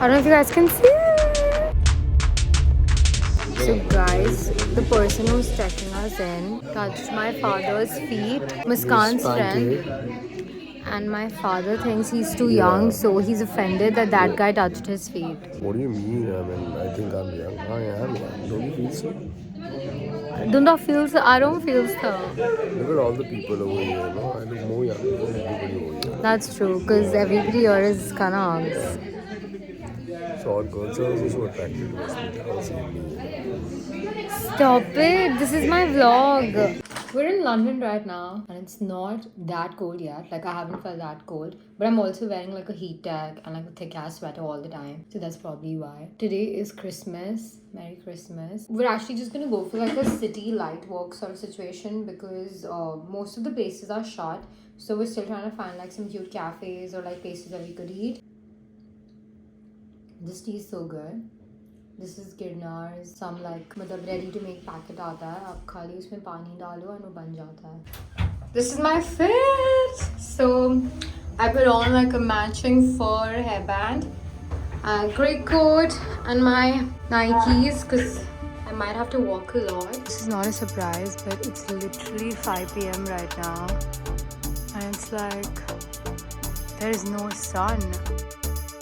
I don't know if you guys can see it. So guys, the person who's checking us in touched my father's feet, Muskan's friend, and my father thinks he's too young, so he's offended that that guy touched his feet. What do you mean? I mean, I think I'm young. I am young. Don't you feel so? Don't I feel so? I don't feel so. Look at all the people over here, no? I look more young than everybody over here. That's true, because everybody here is kind of hunks. So all girls are also so attracted to us. They can't see me. Stop it! This is my vlog. We're in London right now and it's not that cold yet. Like, I haven't felt that cold. But I'm also wearing like a heat tech and like a thick ass sweater all the time. So that's probably why. Today is Christmas. Merry Christmas. We're actually just gonna go for like a city light walk sort of situation because most of the places are shut. So we're still trying to find like some cute cafes or like places that we could eat. This tea is so good. This is Girnar's some like मतलब ready to make packet आता है आप खाली उसमें पानी डालो और वो बन जाता है. This is my fit. So I put on like a matching fur hairband, a grey coat and my Nikes because I might have to walk a lot. This is not a surprise, but it's literally 5 p.m. right now and it's like there is no sun.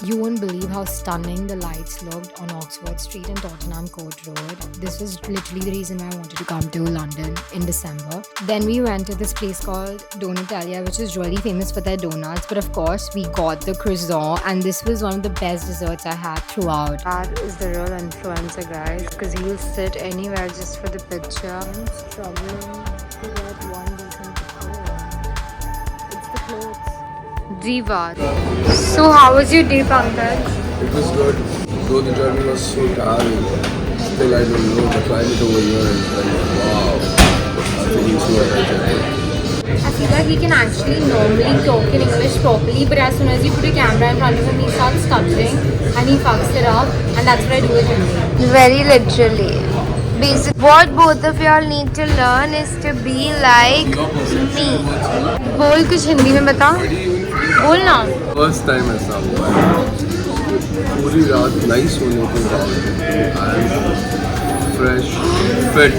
You won't believe how stunning the lights looked on Oxford Street and Tottenham Court Road. This was literally the reason why I wanted to come to London in December. Then we went to this place called Donutalia, which is really famous for their donuts. But of course, we got the croissant and this was one of the best desserts I had throughout. That is the real influencer, guys, because he will sit anywhere just for the picture. I'm struggling to get one decent picture. It's the clothes. Diva. So how was your day, Pankaj? It was good. Though the journey was so tiring, still I don't know, the climate over here is like, wow. I'm feeling so energetic. I feel like he can actually normally talk in English properly, but as soon as you put a camera in front of him, he starts stuttering and he fucks it up, and that's what I do with him. Very literally. Basic. What both of y'all need to learn is to be like me. बोल कुछ हिंदी में बता. बोल ना. First time ऐसा हुआ है. पूरी रात नहीं सोने के बाद I am fresh, fit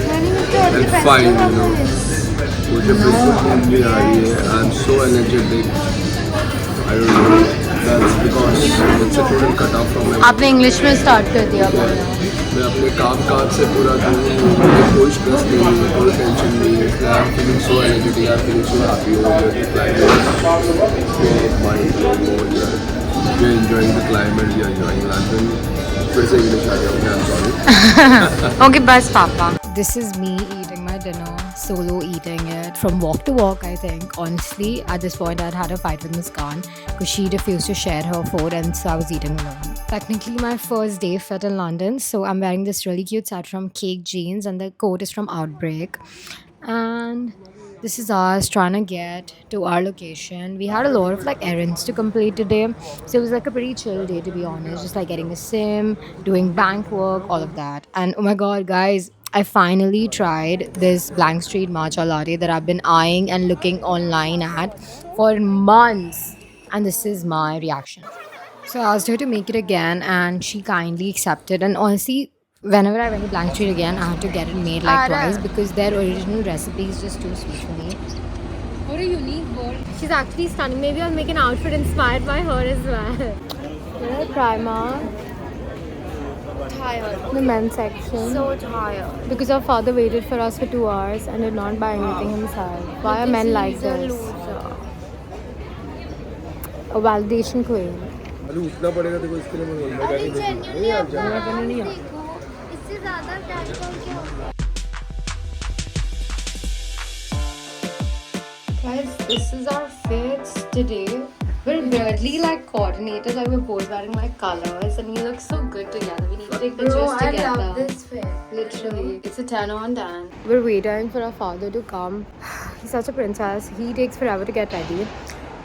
and fine, you know. मुझे बिल्कुल नींद नहीं आ रही है. I am so energetic. I don't know. That's because it's a total cut off from my. आपने इंग्लिश में स्टार्ट कर दिया. मैं अपने काम से पूरा दूर हूँ. मुझे कोई स्ट्रेस नहीं है, कोई टेंशन नहीं है. I am feeling so energetic. I am feeling so happy over here. The climate is so mind-blowing over here. We are enjoying the climate. We are enjoying London. फिर से इंग्लिश आ गया. I'm sorry. Okay, bus papa. This is me eating my dinner, solo eating it from walk to walk, I think. Honestly, at this point, I'd had a fight with Muskan because she refused to share her food and so I was eating alone. Technically, my first day fit in London, so I'm wearing this really cute set from Cake Jeans and the coat is from Outbreak. And this is us trying to get to our location. We had a lot of like errands to complete today, so it was like a pretty chill day, to be honest. Just like getting a sim, doing bank work, all of that. And oh my god, guys, I finally tried this Blank Street matcha latte that I've been eyeing and looking online at for months, and this is my reaction. So I asked her to make it again, and she kindly accepted. And honestly, whenever I went to Blank Street again, I had to get it made like twice because their original recipe is just too sweet for me. What a unique bird. She's actually stunning. Maybe I'll make an outfit inspired by her as well. We're at Primark. Tired. The men's section. So tired. Because our father waited for us for 2 hours and did not buy anything himself. Why are men like He's a this? loser. A validation queen. अरे उठना पड़ेगा देखो इसके लिए मैं नहीं आप जाना. इससे ज़्यादा टाइम कौन क्या होगा? Guys, this is our fits today. We're weirdly like coordinated, like we're both wearing like colors and we look so good together. We need to take pictures together. I love this fit. Literally, it's a 10 on 10. We're waiting for our father to come. He's such a princess. He takes forever to get ready.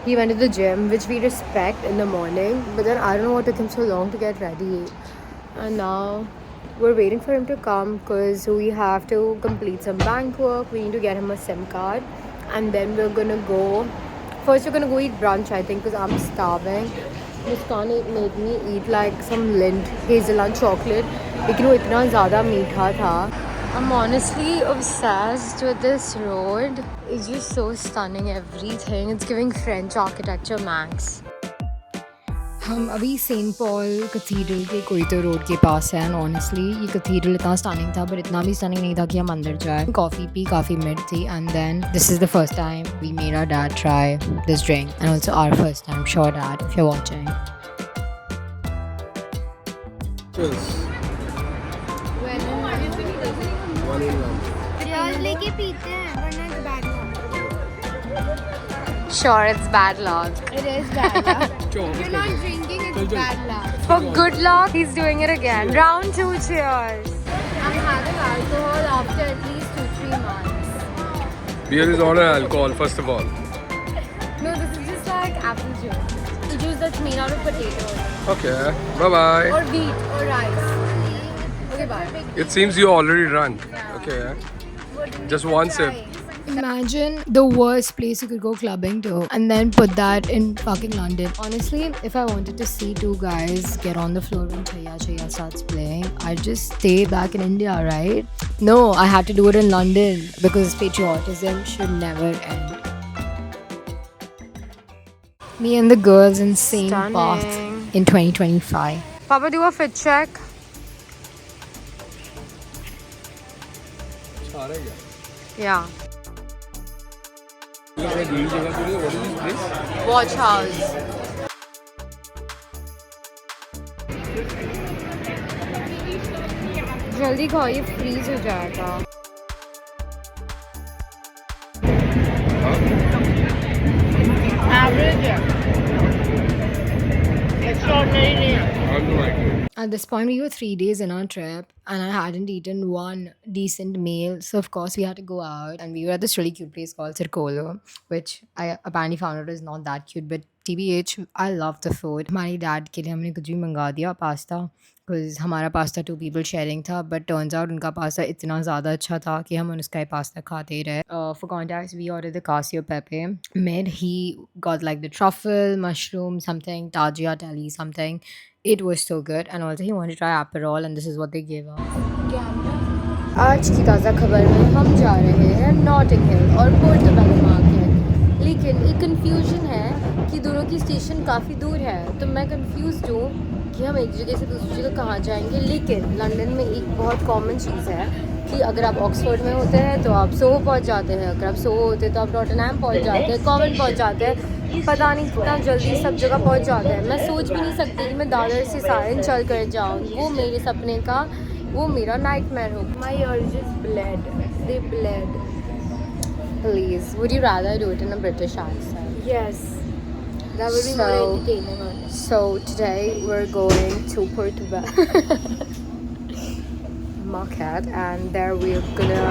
He went to the gym, which we respect in the morning, but then I don't know what took him so long to get ready. And now we're waiting for him to come because we have to complete some bank work. We need to get him a SIM card, and then we're gonna go. First, we're gonna go eat brunch, I think, because I'm starving. Muskan made me eat like some Lindt hazelnut chocolate, लेकिन वो इतना ज़्यादा मीठा था. I'm honestly obsessed with this road. It's just so stunning, everything. It's giving French architecture max. हम अभी Saint Paul cathedral के कोयतो road के पास है. एंड ऑनेस्टली ये कैथीड्रल इतना स्टनिंग था, बट इतना भी स्टनिंग नहीं था कि हम अंदर जाए. कॉफ़ी पी, काफ़ी मिड थी. And then this is the first time we made our dad try this drink, and also our first time. Sure dad, if you are watching. लेके पीते हैं वरना bad luck. Sure, it's bad luck. It is bad luck. You're not drinking, it's bad luck. For good luck, he's doing it again. Round 2, cheers. I'm having alcohol after at least 2-3 months. Beer is not an alcohol, first of all. No, this is just like apple juice. The juice that's made out of potatoes. Okay, bye-bye. Or wheat, or rice. Okay, bye. It seems you already drunk. Okay, just one sip. Imagine the worst place you could go clubbing to, and then put that in fucking London. Honestly, if I wanted to see two guys get on the floor when Chaya Chaya starts playing, I'd just stay back in India, right? No, I had to do it in London because patriotism should never end. Me and the girls in St. Path in 2025. Papa, do a fit check. Yeah. What is this place? Watch house. जल्दी खाओ, ये freeze हो जाएगा. Average. Extraordinary नहीं. I don't like it. At this point, we were 3 days in our trip and I hadn't eaten one decent meal. So, of course, we had to go out. And we were at this really cute place called Circolo, which I apparently found out is not that cute. But TBH, I love the food. हमारे dad के लिए हमने कुछ भी मंगा दिया pasta, because हमारा pasta 2 people sharing था. बट टर्न्स आउट उनका पास्ता इतना ज़्यादा अच्छा था कि हम उसका ही पास्ता खाते ही रहे. For context, we ordered the Casio Pepe mid. He got like the truffle, mushroom, something, tagliatelle, something. It was so good, and also he wanted to try Aperol, and this is what they gave us. आज की ताज़ा खबर में हम जा रहे हैं Notting Hill और पोर्टोबेलो मार्केट. लेकिन एक कंफ्यूजन है कि दोनों की स्टेशन काफ़ी दूर है, तो मैं कंफ्यूज हूँ कि हम एक जगह से दूसरी जगह कहाँ जाएंगे. लेकिन लंदन में एक बहुत कॉमन चीज़ है कि अगर आप ऑक्सफोर्ड में होते हैं तो आप सोहो पहुँच जाते हैं, अगर आप सोहो होते हैं तो आप टॉटनहैम पहुँच जाते हैं, कॉमन पहुँच जाते हैं. पता नहीं कितना जल्दी सब जगह पहुँच जाते हैं. मैं सोच भी नहीं सकती कि मैं दादर से सारन चल कर जाऊँ. वो मेरे सपने का, वो मेरा नाइटमेयर हो. My ears just bled. They bled. Please, would you rather do it in a British accent? Yes. That would be more So- entertaining. Honestly. So today we're going to Portobello market, and there we're gonna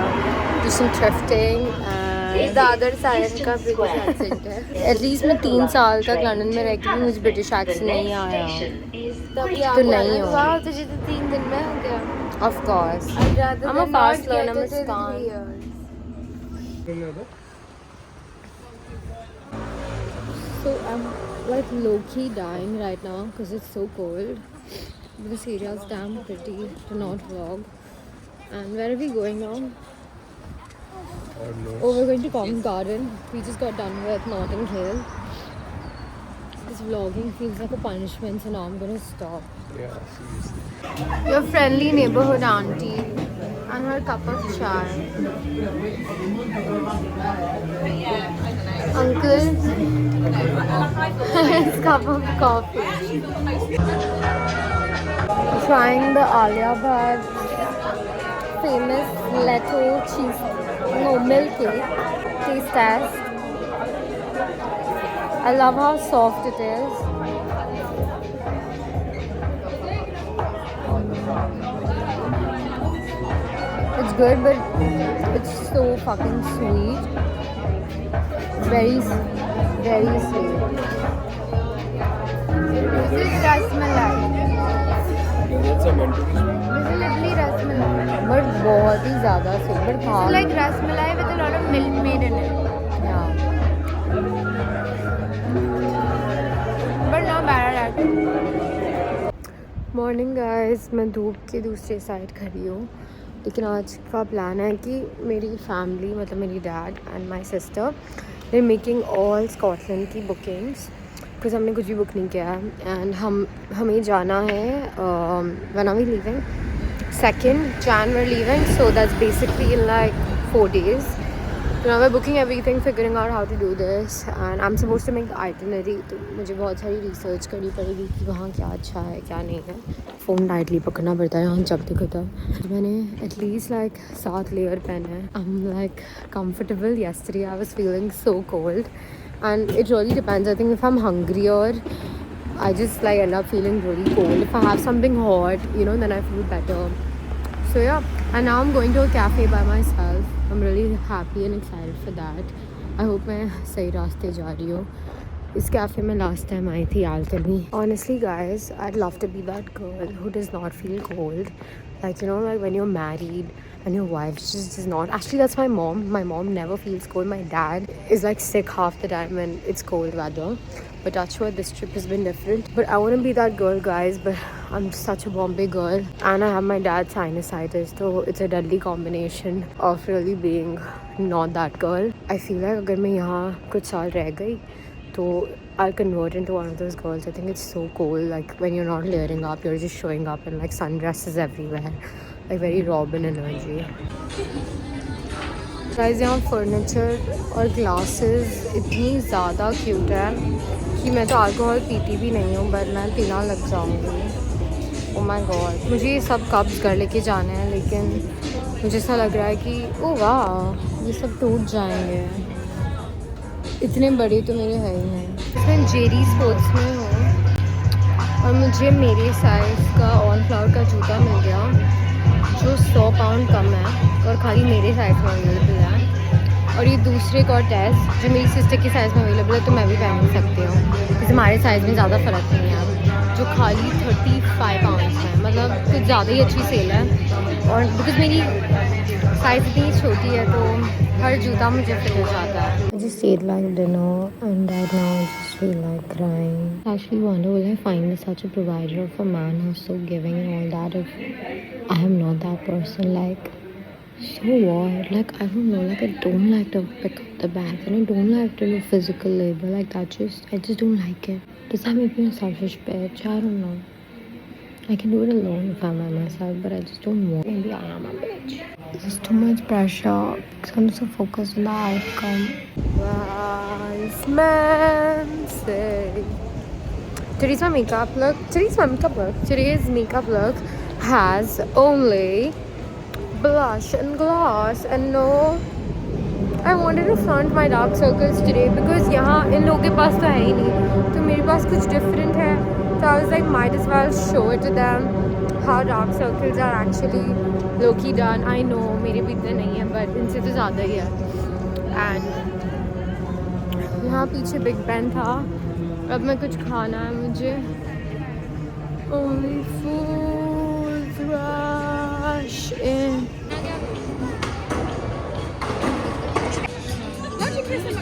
do some thrifting. And Dadar Sion का British accent है. at least मैं 3 साल तक London में रह के भी मुझे ब्रिटिश accent नहीं आया. तभी तो आपको नहीं आना. हो. वाह, तुझे तो 3 दिन में हो गया. Of course. I'd rather I'm a than fast not learner, get it in Muskan. 3 years. So I'm like low-key dying right now because it's so cold. But this area is damn pretty to not vlog. And where are we going now? Oh, we're going to Covent Garden. We just got done with Notting Hill. This vlogging feels like a punishment, so now I'm gonna stop. Yeah, seriously. Your friendly neighborhood auntie and her cup of chai. Uncle, his cup of coffee. Trying the Alia Bhatt famous Letto cheese, no, milk cake. Taste test. I love how soft it is. It's good, but it's so fucking sweet. Very, very sweet. This is rasmalai. That's a mental This is literally rasmalai. But बहुत ही ज़्यादा sweet. But It's हाँ. like rasmalai with a lot of milk made in it. Yeah. But not bad at morning guys, मैं धूप के दूसरे side खड़ी हूँ, लेकिन आज का प्लान है कि मेरी फैमिली मतलब मेरी dad and my sister they making all Scotland की बुकिंग्स, बिकॉज हमने कुछ भी बुक नहीं किया है। एंड हमें जाना है when are we leaving 2nd Jan we're leaving, so that's basically in like 4 days. So now we're booking everything, figuring out how to do this, and I'm supposed to make the itinerary. तो मुझे बहुत सारी research करनी पड़ेगी कि वहाँ क्या अच्छा है क्या नहीं है। फ़ोन टाइटली पकड़ना पड़ता है यहाँ जब देखो तब। मैंने एटलीस्ट लाइक 7 लेयर पहने हैं। I'm like comfortable. Yesterday I was feeling so cold, and it really depends. I think if I'm hungry or I just like end up feeling really cold. If I have something hot, you know, then I feel better. So yeah, and now I'm going to a cafe by myself. I'm really happy and excited for that. I hope मैं सही रास्ते जा रही हूँ। इस cafe में last time आई थी Altany. Honestly guys, I'd love to be that girl who does not feel cold. Like, you know, like when you're married and your wife just does not. Actually, that's my mom. My mom never feels cold. My dad is like sick half the time when it's cold weather. But touch wood, this trip has been different. But I want to be that girl, guys. But I'm such a Bombay girl, and I have my dad's sinusitis, so it's a deadly combination of really being not that girl. I feel like अगर मैं यहाँ कुछ साल रह गई, तो I'll convert into one of those girls. I think it's so cool. Like when you're not layering up, you're just showing up in like sundresses everywhere, like very Robin energy. Guys, यहाँ furniture और glasses इतनी ज़्यादा cute है कि मैं तो alcohol पीती भी नहीं हूँ, बट मैं पीना लग जाऊँगी। ओह माय गॉड, मुझे ये सब कप्स घर लेके जाने हैं, लेकिन मुझे ऐसा लग रहा है कि ओह वाह ये सब टूट जाएंगे। इतने बड़े तो मेरे है ही नहीं। मैं जेरी स्पोर्ट्स में हूँ और मुझे मेरे साइज़ का ऑन फ्लावर का जूता मिल गया जो 100 पाउंड कम है और खाली मेरे साइज़ में अवेलेबल है। और ये दूसरे का टेस्ट जो मेरी सिस्टर की साइज़ में अवेलेबल है, तो मैं भी पहन सकती हूँ क्योंकि हमारे साइज़ में ज़्यादा फ़र्क नहीं है, जो खाली 35 पाउंड्स है, मतलब कुछ ज़्यादा ही अच्छी सेल है। और बिकॉज मेरी साइज़ इतनी छोटी है तो हर जूता मुझे फिट हो जाता है। I just ate like dinner and right now I just feel like crying. I actually wonder, will I find such a provider of a man who's so giving and all that if I am not that person? Like, so what? Like, I don't know, like I don't like to pick up the bags and I don't like to do physical labor. Like that I just don't like it. Does that make me a selfish bitch? I don't know. I can do it alone if I'm by myself, but I just don't want. Maybe I am a bitch. There's too much pressure because I'm so focused on the outcome. Wise men say. Today's makeup look has only blush and gloss and no. I wanted to front my dark circles today because यहाँ इन लोगों के पास तो है ही नहीं, तो मेरे पास कुछ different है, so I was like might as well show it to them how dark circles are actually low-key done. I know मेरे भी इतने नहीं है, but इनसे तो ज़्यादा ही है। And यहाँ पीछे बिग बैन था, अब मैं कुछ खाना है मुझे। Only fools rush in.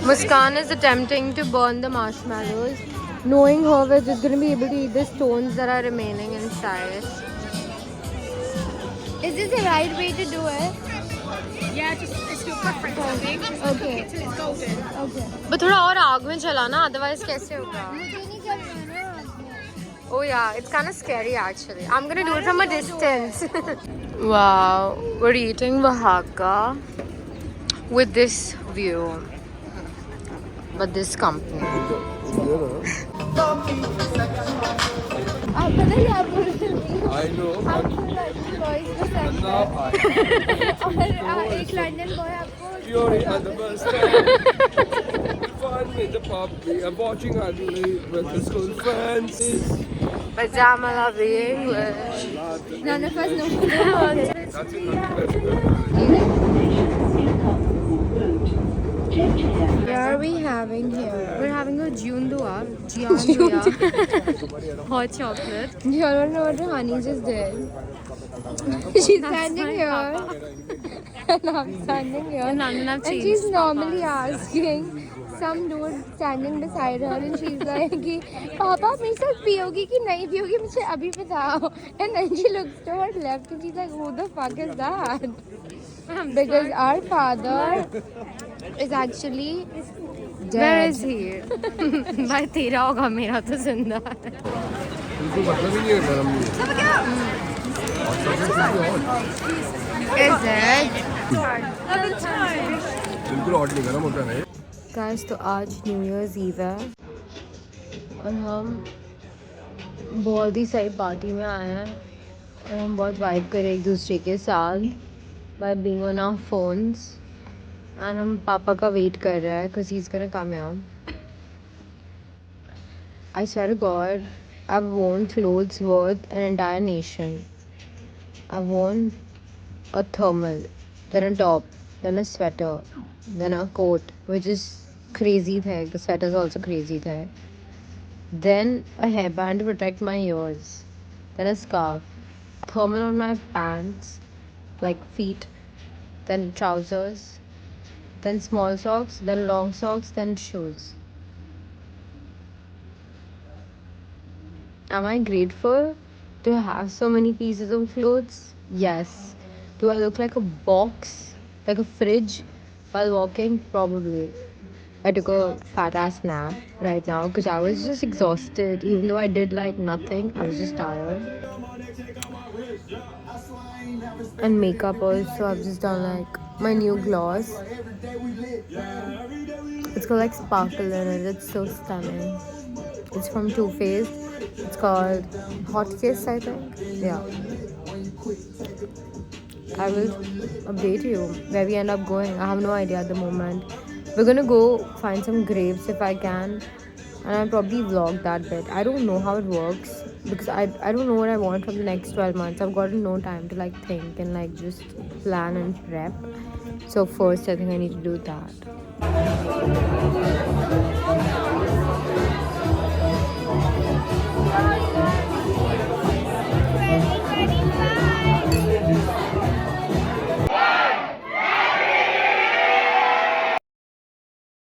Muskan is attempting to burn the marshmallows, knowing her we're just going to be able to eat the stones that are remaining inside. Is this the right way to do it? Yeah, just it's your preference, I think. Just cook Okay. it till it's golden. Okay. But थोड़ा और आग में चलाना, otherwise कैसे होगा? मुझे नहीं करना ना। Oh yeah, it's kind of scary actually. I'm gonna do it from a distance. Wow, we're eating Oaxaca with this view. But this company. आप पता है आप बोल रहे हो? I know. आपको लंदन बॉयज पसंद है और एक लंदन बॉय आपको Fury at the bus stand. Fun with the puppy. I'm watching Adelaide with the school friends. But I'm loving English. none of us know what the words. That's it. What are we having here? We're having a Jundua, hot chocolate. Do you all know what Rohani just did? She's standing here and I'm standing here And I'm and she's normally asking some dude standing beside her and she's like कि पापा मेरे साथ पियोगी कि नहीं पियोगी मुझे अभी बताओ. And then she looks to her left and she's like, who the fuck is that? Because our father is actually dead. Where is he? भाई तेरा होगा मेरा तो जिंदा है. बिल्कुल मतलब ही नहीं है गरम नहीं है. और सबसे हॉट. Is it? बिल्कुल हॉट नहीं गरम होता है. Guys, तो आज न्यू ईयर्स ईव है और हम बहुत ही सही पार्टी में आए हैं और हम बहुत वाइब करें एक दूसरे के साथ by being on our phones. And हम पापा का वेट कर रहे हैं because he is gonna come here. I swear to God, I've worn clothes worth an entire nation. I've worn a thermal, then a top, then a sweater, then a coat, which is crazy thing. The sweater is also crazy thing. Then a hairband to protect my ears. Then a scarf. Thermal on my pants, like feet. Then trousers. Then small socks. Then long socks. Then shoes. Am I grateful to have so many pieces of clothes? Yes. Do I look like a box, like a fridge while walking? Probably. I took a fat ass nap right now because I was just exhausted. Even though I did like nothing, I was just tired. And makeup also, I've just done like my new gloss. It's got like sparkle in it. It's so stunning. It's from Too Faced. It's called Hot Kiss, I think. Yeah. I will update you where we end up going. I have no idea at the moment. We're gonna go find some grapes if I can, and I'll probably vlog that bit. I don't know how it works because I don't know what I want from the next 12 months. I've got no time to like think and like just plan and prep. So first I think I need to do that.